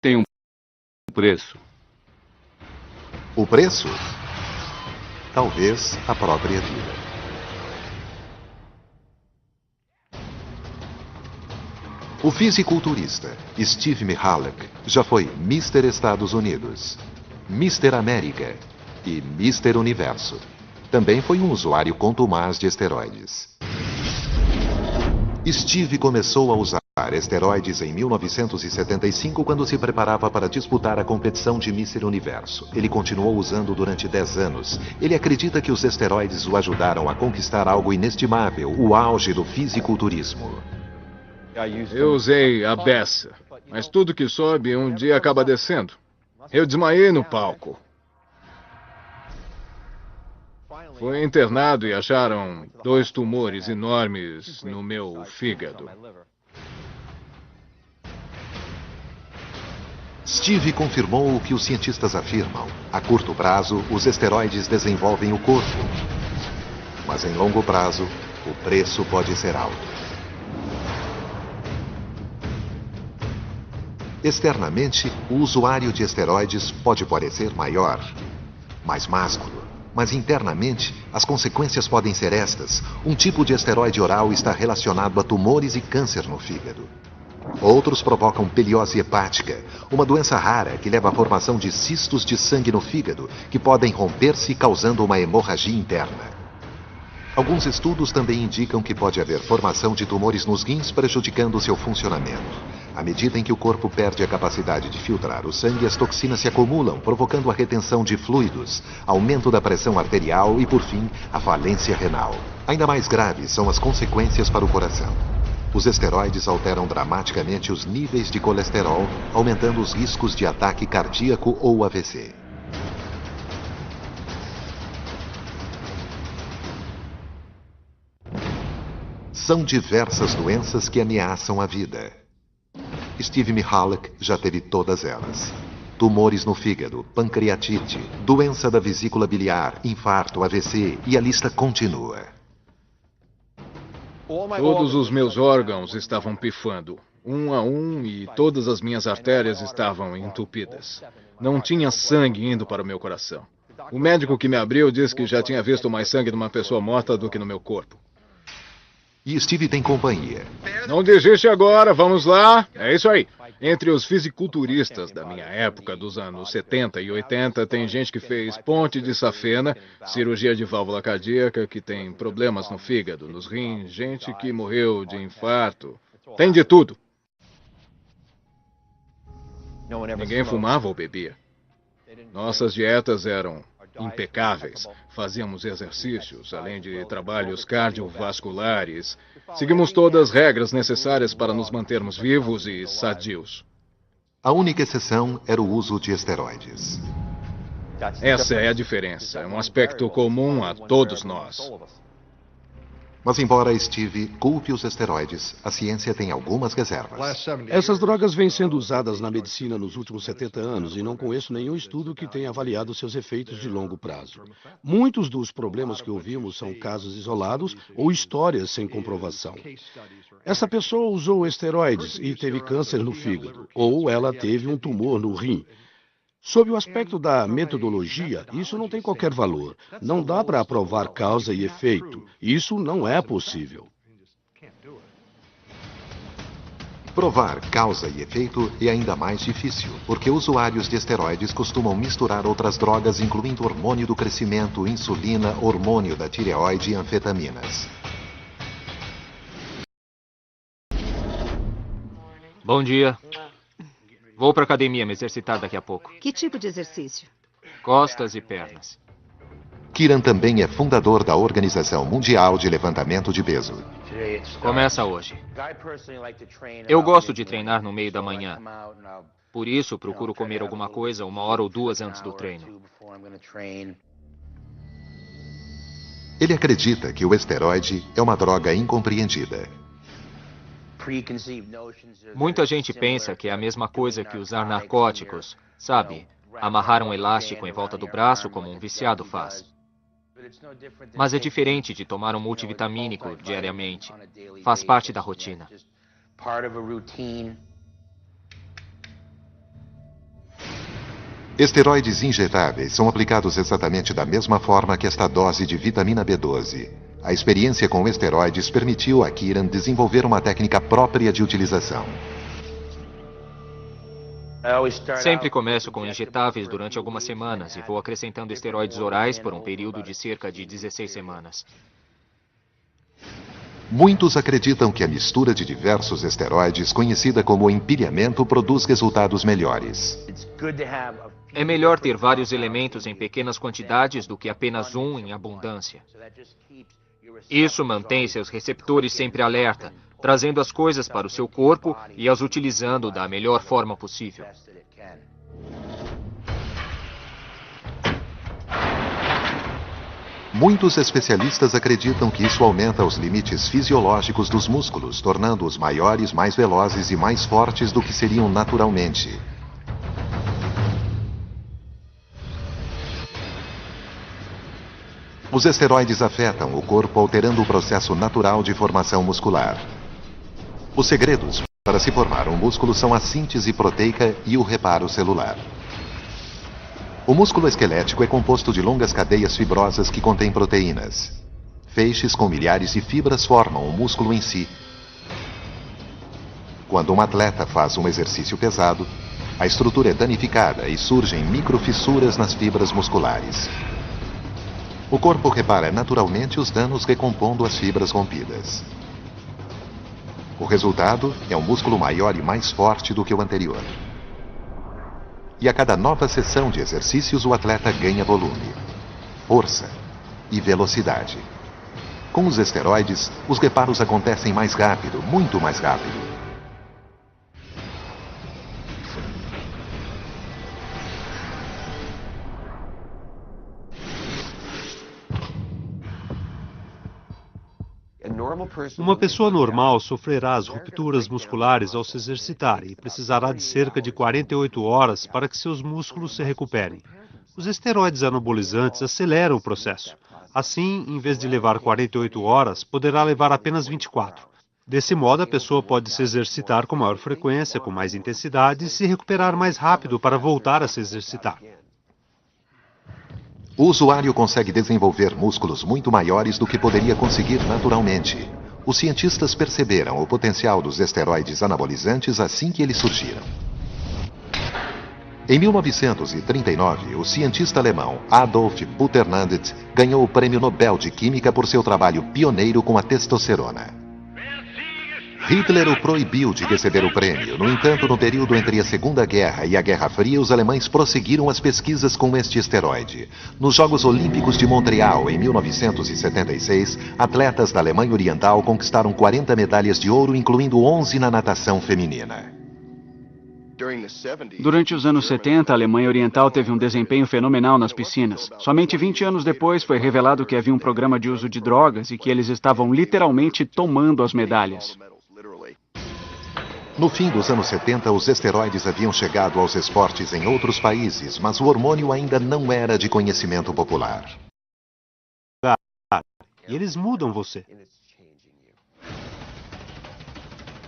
tem um preço. O preço? Talvez a própria vida. O fisiculturista Steve Michalek já foi Mr. Estados Unidos, Mr. América e Mr. Universo. Também foi um usuário contumaz de esteroides. Steve começou a usar esteroides em 1975 quando se preparava para disputar a competição de Mr. Universo. Ele continuou usando durante 10 anos. Ele acredita que os esteroides o ajudaram a conquistar algo inestimável, o auge do fisiculturismo. Eu usei a beça, mas tudo que sobe um dia acaba descendo. Eu desmaiei no palco. Fui internado e acharam 2 tumores enormes no meu fígado. Steve confirmou o que os cientistas afirmam. A curto prazo, os esteroides desenvolvem o corpo. Mas em longo prazo, o preço pode ser alto. Externamente, o usuário de esteroides pode parecer maior, mais másculo. Mas internamente, as consequências podem ser estas. Um tipo de esteroide oral está relacionado a tumores e câncer no fígado. Outros provocam peliose hepática, uma doença rara que leva à formação de cistos de sangue no fígado, que podem romper-se causando uma hemorragia interna. Alguns estudos também indicam que pode haver formação de tumores nos rins prejudicando seu funcionamento. À medida em que o corpo perde a capacidade de filtrar o sangue, as toxinas se acumulam, provocando a retenção de fluidos, aumento da pressão arterial e, por fim, a falência renal. Ainda mais graves são as consequências para o coração. Os esteroides alteram dramaticamente os níveis de colesterol, aumentando os riscos de ataque cardíaco ou AVC. São diversas doenças que ameaçam a vida. Steve Michalek já teve todas elas. Tumores no fígado, pancreatite, doença da vesícula biliar, infarto, AVC e a lista continua. Todos os meus órgãos estavam pifando, um a um, e todas as minhas artérias estavam entupidas. Não tinha sangue indo para o meu coração. O médico que me abriu disse que já tinha visto mais sangue numa pessoa morta do que no meu corpo. E Steve tem companhia. Não desiste agora, vamos lá. É isso aí. Entre os fisiculturistas da minha época, dos anos 70 e 80, tem gente que fez ponte de safena, cirurgia de válvula cardíaca, que tem problemas no fígado, nos rins, gente que morreu de infarto. Tem de tudo. Ninguém fumava ou bebia. Nossas dietas eram impecáveis. Fazíamos exercícios, além de trabalhos cardiovasculares. Seguimos todas as regras necessárias para nos mantermos vivos e sadios. A única exceção era o uso de esteroides. Essa é a diferença. É um aspecto comum a todos nós. Mas embora Steve culpe os esteroides, a ciência tem algumas reservas. Essas drogas vêm sendo usadas na medicina nos últimos 70 anos e não conheço nenhum estudo que tenha avaliado seus efeitos de longo prazo. Muitos dos problemas que ouvimos são casos isolados ou histórias sem comprovação. Essa pessoa usou esteroides e teve câncer no fígado, ou ela teve um tumor no rim. Sob o aspecto da metodologia, isso não tem qualquer valor. Não dá para provar causa e efeito. Isso não é possível. Provar causa e efeito é ainda mais difícil, porque usuários de esteroides costumam misturar outras drogas, incluindo hormônio do crescimento, insulina, hormônio da tireoide e anfetaminas. Bom dia. Vou para academia me exercitar daqui a pouco. Que tipo de exercício? Costas e pernas. Kiran também é fundador da Organização Mundial de Levantamento de Peso. Começa hoje. Eu gosto de treinar no meio da manhã. Por isso, procuro comer alguma coisa 1 hora ou 2 antes do treino. Ele acredita que o esteroide é uma droga incompreendida. Muita gente pensa que é a mesma coisa que usar narcóticos, sabe? Amarrar um elástico em volta do braço como um viciado faz. Mas é diferente de tomar um multivitamínico diariamente. Faz parte da rotina. Esteroides injetáveis são aplicados exatamente da mesma forma que esta dose de vitamina B12. A experiência com esteroides permitiu a Kiran desenvolver uma técnica própria de utilização. Sempre começo com injetáveis durante algumas semanas e vou acrescentando esteroides orais por um período de cerca de 16 semanas. Muitos acreditam que a mistura de diversos esteroides, conhecida como empilhamento, produz resultados melhores. É melhor ter vários elementos em pequenas quantidades do que apenas um em abundância. Isso mantém seus receptores sempre alerta, trazendo as coisas para o seu corpo e as utilizando da melhor forma possível. Muitos especialistas acreditam que isso aumenta os limites fisiológicos dos músculos, tornando-os maiores, mais velozes e mais fortes do que seriam naturalmente. Os esteroides afetam o corpo, alterando o processo natural de formação muscular. Os segredos para se formar um músculo são a síntese proteica e o reparo celular. O músculo esquelético é composto de longas cadeias fibrosas que contêm proteínas. Feixes com milhares de fibras formam o músculo em si. Quando um atleta faz um exercício pesado, a estrutura é danificada e surgem microfissuras nas fibras musculares. O corpo repara naturalmente os danos recompondo as fibras rompidas. O resultado é um músculo maior e mais forte do que o anterior. E a cada nova sessão de exercícios, o atleta ganha volume, força e velocidade. Com os esteroides, os reparos acontecem mais rápido, muito mais rápido. Uma pessoa normal sofrerá as rupturas musculares ao se exercitar e precisará de cerca de 48 horas para que seus músculos se recuperem. Os esteroides anabolizantes aceleram o processo. Assim, em vez de levar 48 horas, poderá levar apenas 24. Desse modo, a pessoa pode se exercitar com maior frequência, com mais intensidade e se recuperar mais rápido para voltar a se exercitar. O usuário consegue desenvolver músculos muito maiores do que poderia conseguir naturalmente. Os cientistas perceberam o potencial dos esteroides anabolizantes assim que eles surgiram. Em 1939, o cientista alemão Adolf Butenandt ganhou o Prêmio Nobel de Química por seu trabalho pioneiro com a testosterona. Hitler o proibiu de receber o prêmio. No entanto, no período entre a Segunda Guerra e a Guerra Fria, os alemães prosseguiram as pesquisas com este esteroide. Nos Jogos Olímpicos de Montreal, em 1976, atletas da Alemanha Oriental conquistaram 40 medalhas de ouro, incluindo 11 na natação feminina. Durante os anos 70, a Alemanha Oriental teve um desempenho fenomenal nas piscinas. Somente 20 anos depois foi revelado que havia um programa de uso de drogas e que eles estavam literalmente tomando as medalhas. No fim dos anos 70, os esteroides haviam chegado aos esportes em outros países, mas o hormônio ainda não era de conhecimento popular. E eles mudam você.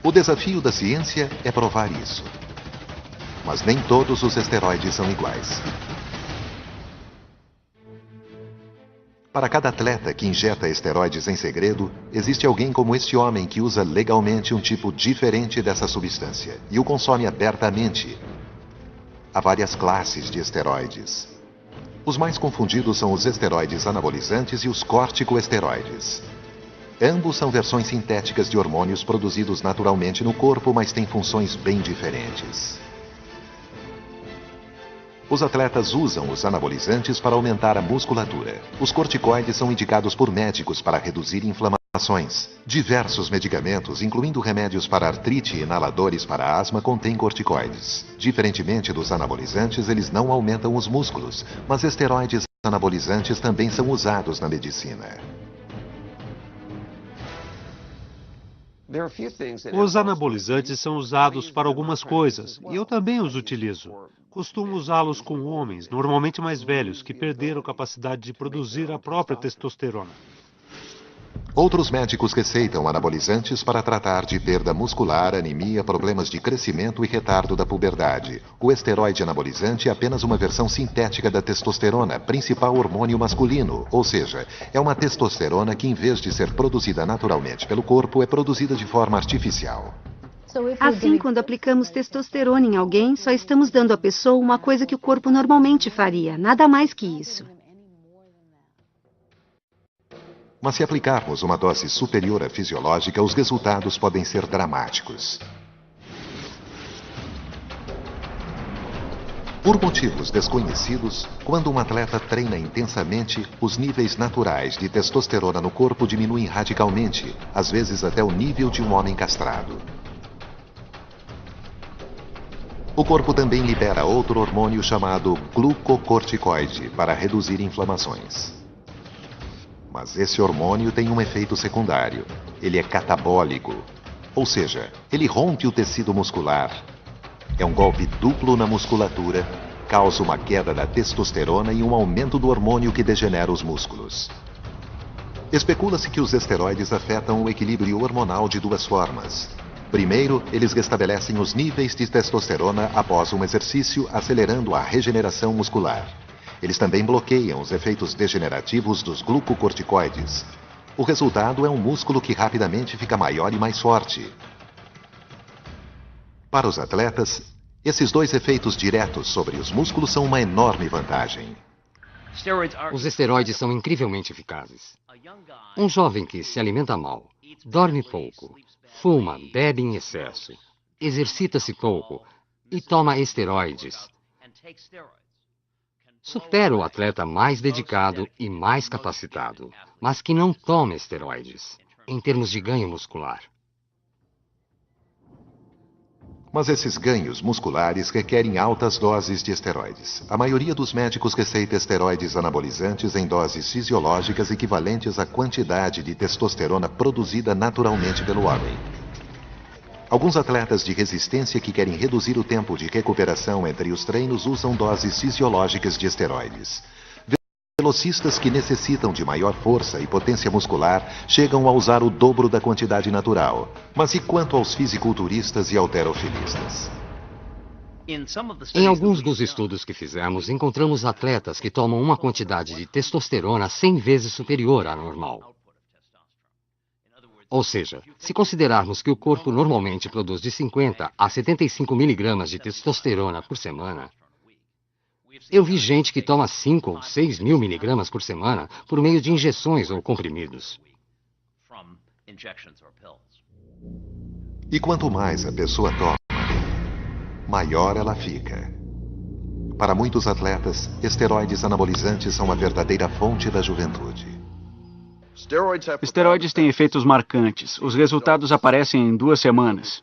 O desafio da ciência é provar isso. Mas nem todos os esteroides são iguais. Para cada atleta que injeta esteroides em segredo, existe alguém como este homem que usa legalmente um tipo diferente dessa substância e o consome abertamente. Há várias classes de esteroides. Os mais confundidos são os esteroides anabolizantes e os corticoesteroides. Ambos são versões sintéticas de hormônios produzidos naturalmente no corpo, mas têm funções bem diferentes. Os atletas usam os anabolizantes para aumentar a musculatura. Os corticoides são indicados por médicos para reduzir inflamações. Diversos medicamentos, incluindo remédios para artrite e inaladores para asma, contêm corticoides. Diferentemente dos anabolizantes, eles não aumentam os músculos, mas esteroides anabolizantes também são usados na medicina. Os anabolizantes são usados para algumas coisas, e eu também os utilizo. Costumo usá-los com homens, normalmente mais velhos, que perderam capacidade de produzir a própria testosterona. Outros médicos receitam anabolizantes para tratar de perda muscular, anemia, problemas de crescimento e retardo da puberdade. O esteroide anabolizante é apenas uma versão sintética da testosterona, principal hormônio masculino, ou seja, é uma testosterona que, em vez de ser produzida naturalmente pelo corpo, é produzida de forma artificial. Assim, quando aplicamos testosterona em alguém, só estamos dando à pessoa uma coisa que o corpo normalmente faria, nada mais que isso. Mas se aplicarmos uma dose superior à fisiológica, os resultados podem ser dramáticos. Por motivos desconhecidos, quando um atleta treina intensamente, os níveis naturais de testosterona no corpo diminuem radicalmente, às vezes até o nível de um homem castrado. O corpo também libera outro hormônio chamado glucocorticoide para reduzir inflamações. Mas esse hormônio tem um efeito secundário. Ele é catabólico, ou seja, ele rompe o tecido muscular. É um golpe duplo na musculatura, causa uma queda da testosterona e um aumento do hormônio que degenera os músculos. Especula-se que os esteroides afetam o equilíbrio hormonal de duas formas. Primeiro, eles restabelecem os níveis de testosterona após um exercício, acelerando a regeneração muscular. Eles também bloqueiam os efeitos degenerativos dos glucocorticoides. O resultado é um músculo que rapidamente fica maior e mais forte. Para os atletas, esses dois efeitos diretos sobre os músculos são uma enorme vantagem. Os esteroides são incrivelmente eficazes. Um jovem que se alimenta mal, dorme pouco, fuma, bebe em excesso, exercita-se pouco e toma esteroides supera o atleta mais dedicado e mais capacitado, mas que não toma esteroides, em termos de ganho muscular. Mas esses ganhos musculares requerem altas doses de esteroides. A maioria dos médicos receita esteroides anabolizantes em doses fisiológicas equivalentes à quantidade de testosterona produzida naturalmente pelo homem. Alguns atletas de resistência que querem reduzir o tempo de recuperação entre os treinos usam doses fisiológicas de esteroides. Velocistas que necessitam de maior força e potência muscular chegam a usar o dobro da quantidade natural. Mas e quanto aos fisiculturistas e halterofilistas? Em alguns dos estudos que fizemos, encontramos atletas que tomam uma quantidade de testosterona 100 vezes superior à normal. Ou seja, se considerarmos que o corpo normalmente produz de 50 a 75 miligramas de testosterona por semana, eu vi gente que toma 5 ou 6 mil miligramas por semana por meio de injeções ou comprimidos. E quanto mais a pessoa toma, maior ela fica. Para muitos atletas, esteroides anabolizantes são a verdadeira fonte da juventude. Esteroides têm efeitos marcantes. Os resultados aparecem em 2 semanas.